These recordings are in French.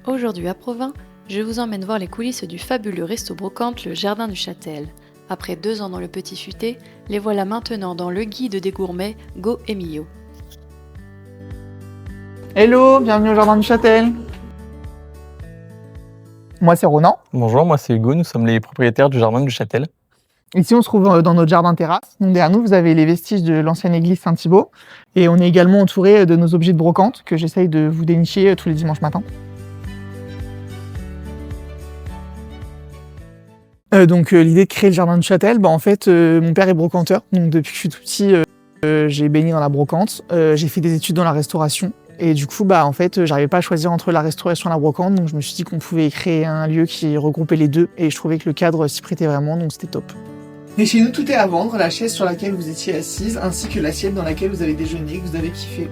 Aujourd'hui à Provins, je vous emmène voir les coulisses du fabuleux resto brocante Le Jardin du Châtel. Après 2 ans dans le Petit Futé, les voilà maintenant dans le guide des gourmets Go Emilio. Hello, bienvenue au Jardin du Châtel. Moi c'est Ronan. Bonjour, moi c'est Hugo, nous sommes les propriétaires du Jardin du Châtel. Ici on se trouve dans notre jardin terrasse. Donc derrière nous vous avez les vestiges de l'ancienne église Saint-Thibaut. Et on est également entouré de nos objets de brocante que j'essaye de vous dénicher tous les dimanches matins. L'idée de créer le Jardin du Châtel, en fait mon père est brocanteur. Donc depuis que je suis tout petit, j'ai baigné dans la brocante. J'ai fait des études dans la restauration. Et du coup, en fait, j'arrivais pas à choisir entre la restauration et la brocante, donc je me suis dit qu'on pouvait créer un lieu qui regroupait les deux, et je trouvais que le cadre s'y prêtait vraiment, donc c'était top. Et chez nous, tout est à vendre, la chaise sur laquelle vous étiez assise, ainsi que l'assiette dans laquelle vous avez déjeuné, que vous avez kiffé.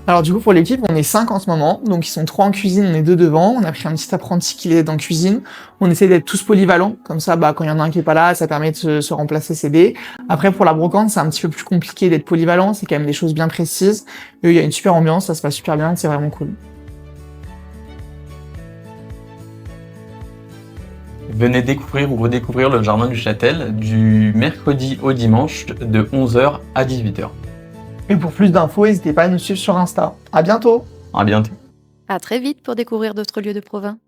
Alors du coup, pour l'équipe, on est 5 en ce moment, donc ils sont 3 en cuisine, on est 2 devant, on a pris un petit apprenti qui est en cuisine, on essaie d'être tous polyvalents, comme ça, quand il y en a un qui est pas là, ça permet de se remplacer, s'aider. Après, pour la brocante, c'est un petit peu plus compliqué d'être polyvalent, c'est quand même des choses bien précises. Il y a une super ambiance, ça se passe super bien, c'est vraiment cool. Venez découvrir ou redécouvrir le Jardin du Châtel du mercredi au dimanche de 11h à 18h. Et pour plus d'infos, n'hésitez pas à nous suivre sur Insta. À bientôt! À bientôt. À très vite pour découvrir d'autres lieux de Provins.